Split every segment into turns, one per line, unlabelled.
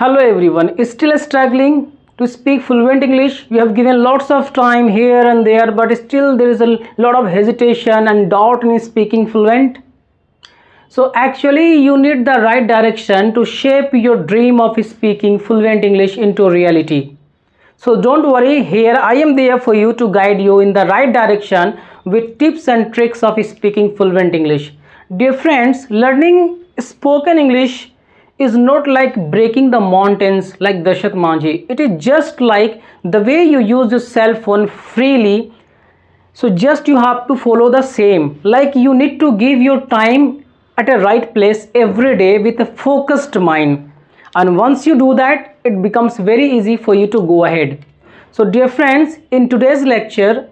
Hello everyone, still struggling to speak fluent English? You have given lots of time here and there, but still there is a lot of hesitation and doubt in speaking fluent. So actually you need the right direction to shape your dream of speaking fluent English into reality. So don't worry, here I am there for you to guide you in the right direction with tips and tricks of speaking fluent English. Dear friends, learning spoken English is not like breaking the mountains like Dashath Manjhi. It is just like the way you use your cell phone freely. So just you have to follow the same. Like you need to give your time at a right place every day with a focused mind. And once you do that, it becomes very easy for you to go ahead. So dear friends, in today's lecture,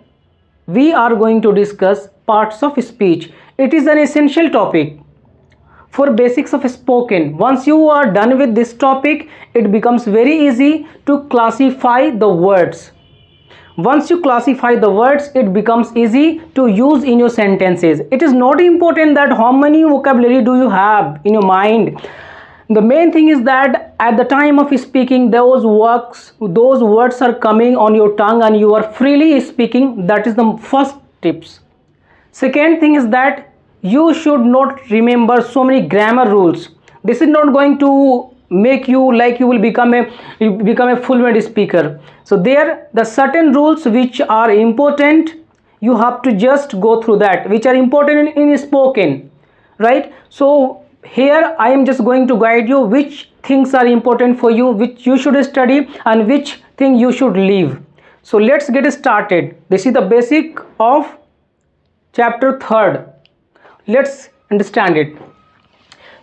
we are going to discuss parts of speech. It is an essential topic for basics of spoken. Once you are done with this topic, it becomes very easy to classify the words. Once you classify the words, it becomes easy to use in your sentences. It is not important that how many vocabulary do you have in your mind. The main thing is that at the time of speaking, those words are coming on your tongue and you are freely speaking. That is the first tips. Second thing is that you should not remember so many grammar rules. This is not going to make you like you will become a fluent speaker. So there the certain rules which are important, you have to just go through that, which are important in spoken, right? So here I am just going to guide you which things are important for you, which you should study and which thing you should leave. So let's get started. This is the basic of chapter 3rd. Let's understand it.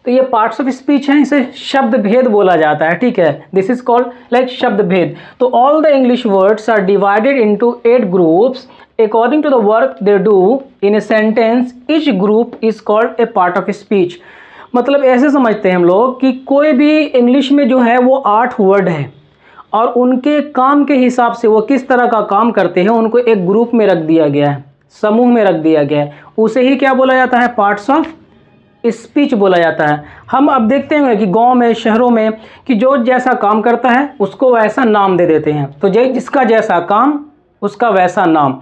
तो ये parts of speech हैं, इसे शब्द भेद बोला जाता है. ठीक है, दिस इज कॉल्ड लाइक शब्द भेद. तो all the English words are divided into 8 groups according to the work they do in a sentence. Each group is called a part of speech. मतलब ऐसे समझते हैं हम लोग कि कोई भी इंग्लिश में जो है वो 8 वर्ड है और उनके काम के हिसाब से वो किस तरह का काम करते हैं उनको एक ग्रुप में रख दिया गया है, समूह में रख दिया गया है. उसे ही क्या बोला जाता है? पार्ट्स ऑफ स्पीच बोला जाता है. हम अब देखते हैं कि गांव में, शहरों में कि जो जैसा काम करता है उसको वैसा नाम दे देते हैं. तो जिसका जैसा काम उसका वैसा नाम.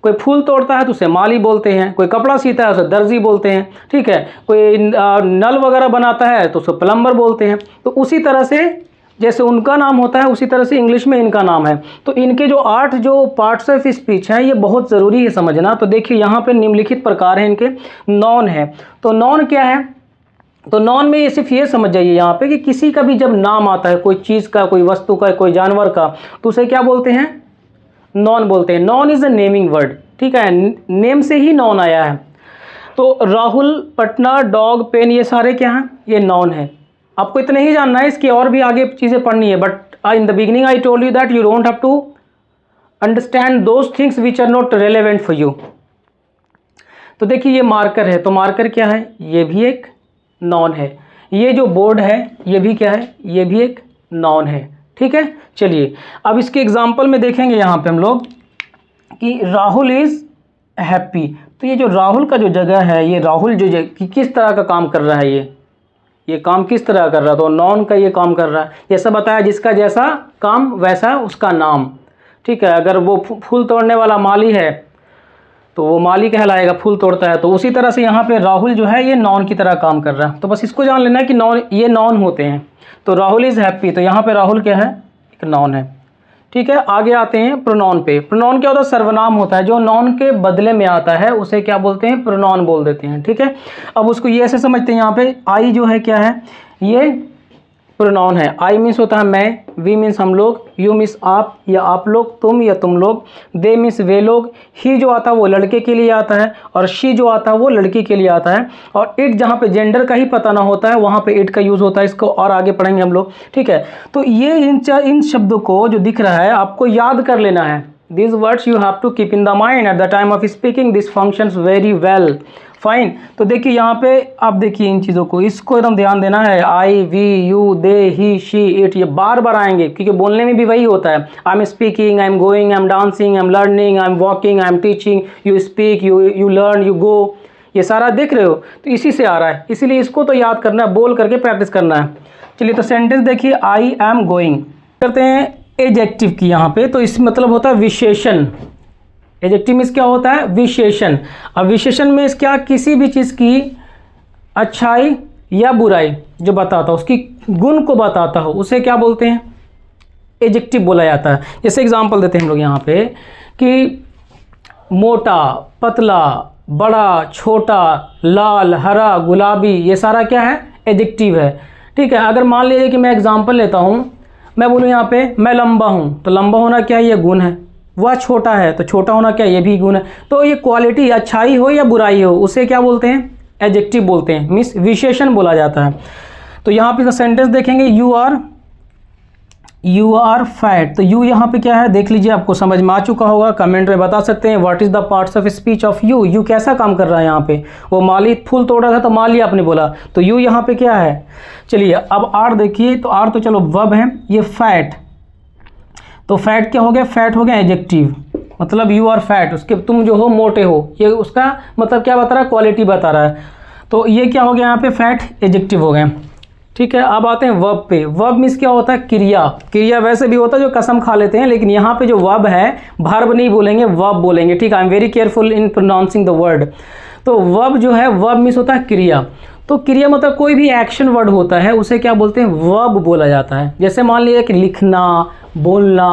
कोई फूल तोड़ता है तो उसे माली बोलते हैं, कोई कपड़ा सीता है उसे दर्जी बोलते हैं. ठीक है, कोई नल वगैरह बनाता है तो उसे प्लम्बर बोलते हैं. तो उसी तरह से जैसे उनका नाम होता है उसी तरह से इंग्लिश में इनका नाम है. तो इनके जो 8 जो पार्ट्स ऑफ स्पीच हैं ये बहुत ज़रूरी है समझना. तो देखिए यहाँ पे निम्नलिखित प्रकार हैं इनके. नॉन है. तो नॉन क्या है? तो नॉन में ये सिर्फ ये समझ जाइए यहाँ पे कि किसी का भी जब नाम आता है, कोई चीज़ का, कोई वस्तु का, कोई जानवर का, तो उसे क्या बोलते हैं? नॉन बोलते हैं. Non is a naming word. ठीक है, नेम से ही नॉन आया है. तो राहुल, पटना, डॉग, पेन, ये सारे क्या हैं? ये नॉन है. आपको इतना ही जानना है, इसकी और भी आगे चीज़ें पढ़नी है. But in the beginning I told you that you don't have to understand those things which are not relevant for you. तो देखिए ये मार्कर है. तो मार्कर क्या है? ये भी एक नॉन है. ये जो बोर्ड है ये भी क्या है? ये भी एक नॉन है. ठीक है, चलिए अब इसके एग्जाम्पल में देखेंगे यहाँ पे हम लोग कि राहुल इज़ हैप्पी. तो ये जो राहुल का जो जगह है, ये राहुल जो किस तरह का काम कर रहा है, ये काम किस तरह कर रहा है? तो नॉन का ये काम कर रहा है. जैसा बताया, जिसका जैसा काम वैसा उसका नाम. ठीक है, अगर वो फूल तोड़ने वाला माली है तो वो माली कहलाएगा, फूल तोड़ता है. तो उसी तरह से यहाँ पे राहुल जो है ये नॉन की तरह काम कर रहा है. तो बस इसको जान लेना है कि नॉन, ये नॉन होते हैं. तो राहुल इज़ हैप्पी. तो यहाँ पे राहुल क्या है? एक नॉन है. ठीक है, आगे आते हैं प्रोनाउन पे. प्रोनाउन क्या होता है? सर्वनाम होता है. जो नॉन के बदले में आता है उसे क्या बोलते हैं? प्रोनाउन बोल देते हैं. ठीक है, अब उसको ये ऐसे समझते हैं. यहाँ पे आई जो है क्या है? ये प्रोनाउन है. आई मीन्स होता है मैं, वी मीन्स हम लोग, यू मीन्स आप या आप लोग, तुम या तुम लोग, दे मीन्स वे लोग, ही जो आता है वो लड़के के लिए आता है और शी जो आता है वो लड़की के लिए आता है. और इट जहाँ पे जेंडर का ही पता ना होता है वहाँ पे इट का यूज़ होता है. इसको और आगे पढ़ेंगे हम लोग. ठीक है, तो ये इन शब्दों को जो दिख रहा है आपको याद कर लेना है. These words you have to keep in the mind at the time of speaking. This functions very well. Fine. तो देखिए यहाँ पे आप देखिए इन चीज़ों को, इसको एकदम ध्यान देना है. I, we, you, they, he, she, it, ये बार बार आएंगे क्योंकि बोलने में भी वही होता है. I am speaking, I am going, I am dancing, I am learning, I am walking, I am teaching, you speak, you learn, you go. ये सारा देख रहे हो, तो इसी से आ रहा है. इसीलिए इसको तो याद करना है, बोल करके प्रैक्टिस करना है. चलिए तो सेंटेंस देखिए, आई एम गोइंग करते हैं एडजेक्टिव की यहाँ पे, तो इस मतलब होता है विशेषण। एडजेक्टिव मीन्स क्या होता है? विशेषण। अब विशेषण में क्या, किसी भी चीज़ की अच्छाई या बुराई जो बताता हो, उसकी गुण को बताता हो, उसे क्या बोलते हैं? एडजेक्टिव बोला जाता है। जैसे एग्जांपल देते हैं हम लोग यहाँ पे कि मोटा, पतला, बड़ा, छोटा, लाल, हरा, गुलाबी, ये सारा क्या है? एडजेक्टिव है। ठीक है, अगर मान लीजिए कि मैं एग्जांपल लेता हूँ, मैं बोलूँ यहाँ पे मैं लंबा हूँ, तो लंबा होना क्या है? ये गुण है। वह छोटा है तो छोटा होना क्या है? ये भी गुण है। तो ये क्वालिटी, अच्छाई हो या बुराई हो, उसे क्या बोलते हैं? एडजेक्टिव बोलते हैं, मीन्स विशेषण बोला जाता है। तो यहाँ पे सेंटेंस देखेंगे, यू आर फैट, तो यू यहाँ पे क्या है? देख लीजिए, आपको समझ में आ चुका होगा। कमेंट में बता सकते हैं what is the parts of speech of you. You कैसा काम कर रहा है यहाँ पे? वो माली फूल तोड़ रहा था तो माली आपने बोला, तो यू यहाँ पे क्या है? चलिए अब आर देखिए, तो आर तो चलो वर्ब है, ये फैट, तो फैट क्या हो गया? फैट हो गया एडजेक्टिव, मतलब यू आर फैट, उसके तुम जो हो मोटे हो, ये उसका मतलब क्या बता रहा है? क्वालिटी बता रहा है। तो ये क्या हो गया यहाँ पे? फैट एडजेक्टिव हो गया। ठीक है, अब आते हैं वर्ब पे। वर्ब मीन्स क्या होता है? क्रिया। क्रिया वैसे भी होता है जो कसम खा लेते हैं, लेकिन यहाँ पे जो वर्ब है, वर्ब नहीं बोलेंगे, वर्ब बोलेंगे। ठीक है, I am very careful in pronouncing the word. तो वर्ब जो है, वर्ब मीन्स होता है क्रिया। तो क्रिया मतलब कोई भी एक्शन वर्ड होता है, उसे क्या बोलते हैं? वर्ब बोला जाता है। जैसे मान लीजिए कि लिखना, बोलना,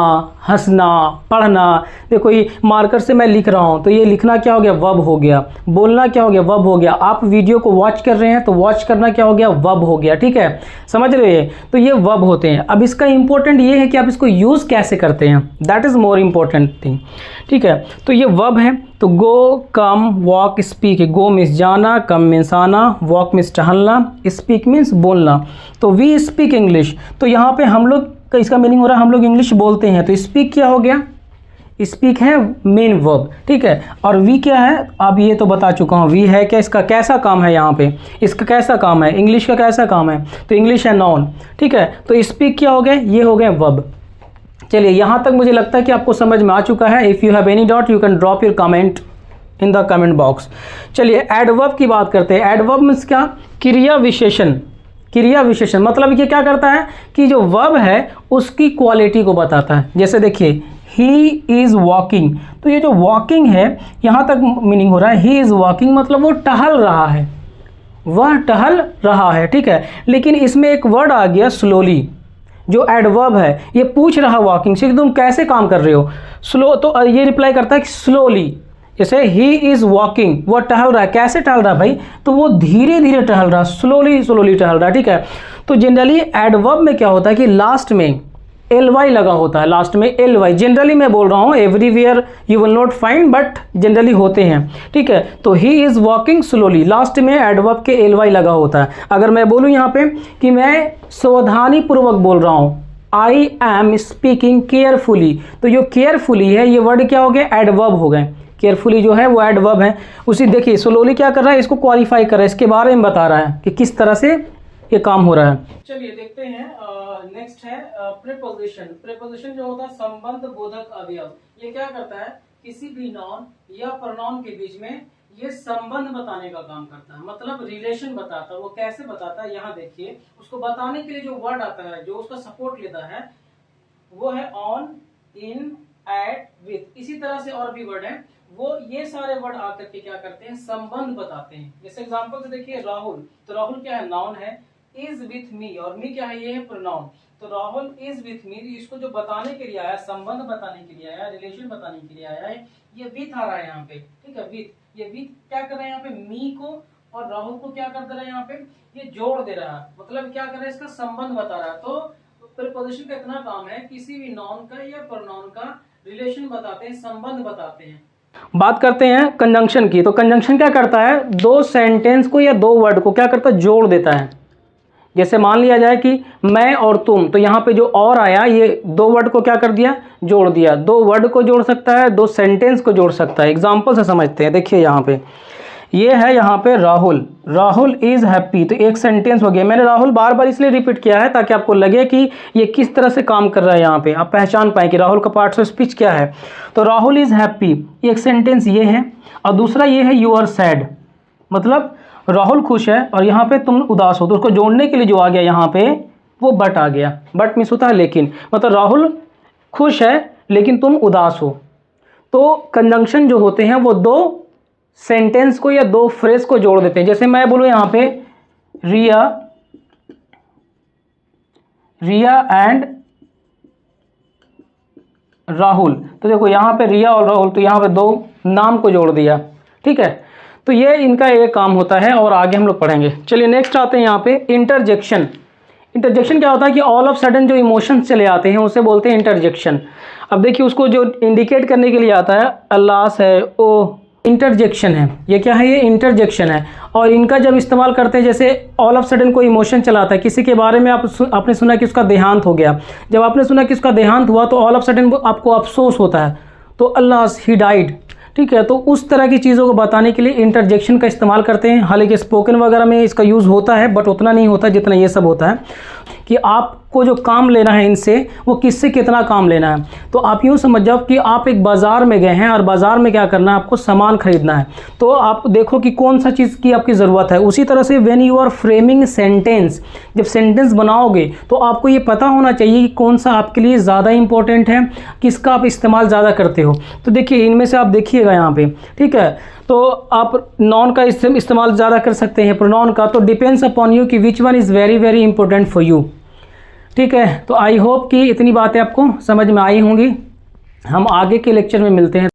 हंसना, पढ़ना। देखो ये मार्कर से मैं लिख रहा हूँ, तो ये लिखना क्या हो गया? वर्ब हो गया। बोलना क्या हो गया? वर्ब हो गया। आप वीडियो को वॉच कर रहे हैं, तो वॉच करना क्या हो गया? वर्ब हो गया। ठीक है, समझ रहे हैं? तो ये वर्ब होते हैं। अब इसका इंपॉर्टेंट ये है कि आप इसको यूज़ कैसे करते हैं, that is more important thing. ठीक है, तो ये वर्ब है। तो गो, कम, वॉक, स्पीक। गो मीन्स जाना, कम मीन्स आना, वॉक मीन्स टहलना, स्पीक मीन्स बोलना। तो वी स्पीक इंग्लिश, तो यहाँ पे हम लोग का इसका मीनिंग हो रहा है हम लोग इंग्लिश बोलते हैं। तो स्पीक क्या हो गया? स्पीक है मेन वर्ब। ठीक है, और वी क्या है? अब ये तो बता चुका हूँ, वी है क्या? इसका कैसा काम है यहाँ पे? इसका कैसा काम है? इंग्लिश का कैसा काम है? तो इंग्लिश है नाउन। ठीक है, तो स्पीक क्या हो गया? ये हो गए वर्ब। चलिए यहाँ तक मुझे लगता है कि आपको समझ में आ चुका है। If you have any doubt you can drop your comment in the comment box. चलिए एडवर्ब की बात करते हैं। एडवर्ब मीन्स क्या? क्रिया विशेषण। क्रिया विशेषण मतलब ये क्या करता है कि जो वर्ब है उसकी क्वालिटी को बताता है। जैसे देखिए, ही इज़ वॉकिंग, तो ये जो वॉकिंग है यहाँ तक मीनिंग हो रहा है ही इज़ वॉकिंग, मतलब वो टहल रहा है, वह टहल रहा है। ठीक है, लेकिन इसमें एक वर्ड आ गया स्लोली, जो एडवर्ब है। ये पूछ रहा वॉकिंग से कि तुम कैसे काम कर रहे हो? स्लो, तो ये रिप्लाई करता है कि स्लोली। जैसे ही इज़ वॉकिंग, वो टहल रहा है। कैसे टहल रहा है भाई? तो वो धीरे धीरे टहल रहा है, स्लोली स्लोली टहल रहा है। ठीक है, तो जनरली एडवर्ब में क्या होता है कि लास्ट में एल वाई लगा होता है, लास्ट में एल वाई। जनरली मैं बोल रहा हूँ, everywhere you will not find, but generally होते हैं। ठीक है, तो he is walking slowly, last में एडवर्ब के एल वाई लगा होता है। अगर मैं बोलूँ यहाँ पे कि मैं सावधानी पूर्वक बोल रहा हूँ, आई एम स्पीकिंग केयरफुली, तो जो केयरफुली है ये वर्ड क्या हो गए? एडवर्ब हो गए। केयरफुली जो है वो एडवर्ब है। उसी देखिए स्लोली क्या कर रहा है? इसको क्वालिफाई कर रहा है, इसके बारे में बता रहा है कि किस तरह से ये काम हो रहा है। चलिए देखते हैं, नेक्स्ट है प्रीपोजिशन। प्रीपोजिशन जो होता है संबंध बोधक अवयव। ये क्या करता है? किसी भी नॉन या प्रोनाउन के बीच में ये संबंध बताने का काम करता है, मतलब रिलेशन बताता है। वो कैसे बताता है? यहाँ देखिए, उसको बताने के लिए जो वर्ड आता है, जो उसका सपोर्ट लेता है, वो है ऑन, इन, एट, विथ। इसी तरह से और भी वर्ड है, वो ये सारे वर्ड आकर के क्या करते हैं? संबंध बताते हैं। जैसे एग्जांपल से देखिए, राहुल, तो राहुल क्या है? नाउन है। इज विथ मी, और मी क्या है? ये है प्रोनाउन। तो राहुल इज विथ मी, इसको जो बताने के लिए आया, संबंध बताने के लिए आया, रिलेशन बताने के लिए आया है, ये विथ आ रहा है यहाँ पे। ठीक है, विथ, ये विथ क्या कर रहे हैं यहाँ पे? मी को और राहुल को क्या कर दे रहा है यहाँ पे? ये जोड़ दे रहा है, मतलब क्या कर रहा है? इसका संबंध बता रहा है। तो प्रीपोजिशन का इतना काम है, किसी भी नाउन का या प्रोनाउन का रिलेशन बताते हैं, संबंध बताते हैं। बात करते हैं कंजंक्शन की। तो कंजंक्शन क्या करता है? दो सेंटेंस को या दो वर्ड को क्या करता है? जोड़ देता है। जैसे मान लिया जाए कि मैं और तुम, तो यहाँ पे जो और आया ये दो वर्ड को क्या कर दिया? जोड़ दिया। दो वर्ड को जोड़ सकता है, दो सेंटेंस को जोड़ सकता है। एग्जाम्पल से समझते हैं। देखिए यहाँ पे ये है, यहाँ पे राहुल, राहुल इज़ हैप्पी, तो एक सेंटेंस हो गया। मैंने राहुल बार बार इसलिए रिपीट किया है ताकि आपको लगे कि ये किस तरह से काम कर रहा है। यहाँ पे आप पहचान पाएँ कि राहुल का पार्ट्स ऑफ स्पीच क्या है। तो राहुल इज़ हैप्पी, एक सेंटेंस ये है, और दूसरा ये है यू आर सैड, मतलब राहुल खुश है और यहाँ पे तुम उदास हो। तो उसको जोड़ने के लिए जो आ गया यहाँ पे वो बट आ गया। बट मीन्स होता है लेकिन, मतलब राहुल खुश है लेकिन तुम उदास हो। तो कंजंक्शन जो होते हैं वो दो सेंटेंस को या दो फ्रेज को जोड़ देते हैं। जैसे मैं बोलूँ यहाँ पे रिया एंड राहुल, तो देखो यहाँ पे रिया और राहुल, तो यहाँ पे दो नाम को जोड़ दिया, ठीक है। तो ये इनका एक काम होता है और आगे हम लोग पढ़ेंगे। चलिए नेक्स्ट आते हैं यहाँ पे इंटरजेक्शन। इंटरजेक्शन क्या होता है कि ऑल ऑफ सडन जो इमोशंस चले आते हैं उसे बोलते हैं इंटरजेक्शन। अब देखिए उसको जो इंडिकेट करने के लिए आता है अल्लास है, ओ इंटरजेक्शन है। ये क्या है? ये इंटरजेक्शन है। और इनका जब इस्तेमाल करते हैं, जैसे ऑल ऑफ सडन कोई इमोशन चलाता है, किसी के बारे में आपने सुना कि उसका देहांत हो गया। जब आपने सुना कि उसका देहांत हुआ तो ऑल ऑफ सडन आपको अफसोस होता है, तो अल्लाह ही डाइड, ठीक है। तो उस तरह की चीज़ों को बताने के लिए इंटरजेक्शन का इस्तेमाल करते हैं। हालांकि स्पोकन वगैरह में इसका यूज़ होता है बट उतना नहीं होता जितना ये सब होता है, कि आपको जो काम लेना है इनसे वो किससे कितना काम लेना है। तो आप यूँ समझ जाओ कि आप एक बाज़ार में गए हैं और बाज़ार में क्या करना है, आपको सामान खरीदना है। तो आप देखो कि कौन सा चीज़ की आपकी ज़रूरत है। उसी तरह से when you are framing sentence, जब सेंटेंस बनाओगे तो आपको ये पता होना चाहिए कि कौन सा आपके लिए ज़्यादा इंपॉर्टेंट है, किसका आप इस्तेमाल ज़्यादा करते हो। तो देखिए इनमें से आप देखिएगा यहाँ पे, ठीक है। तो आप नॉन का इस्तेमाल ज़्यादा कर सकते हैं, प्रोनाउन का। तो डिपेंड्स अपॉन यू कि which one is very very important for you, ठीक है। तो आई होप कि इतनी बातें आपको समझ में आई होंगी। हम आगे के लेक्चर में मिलते हैं।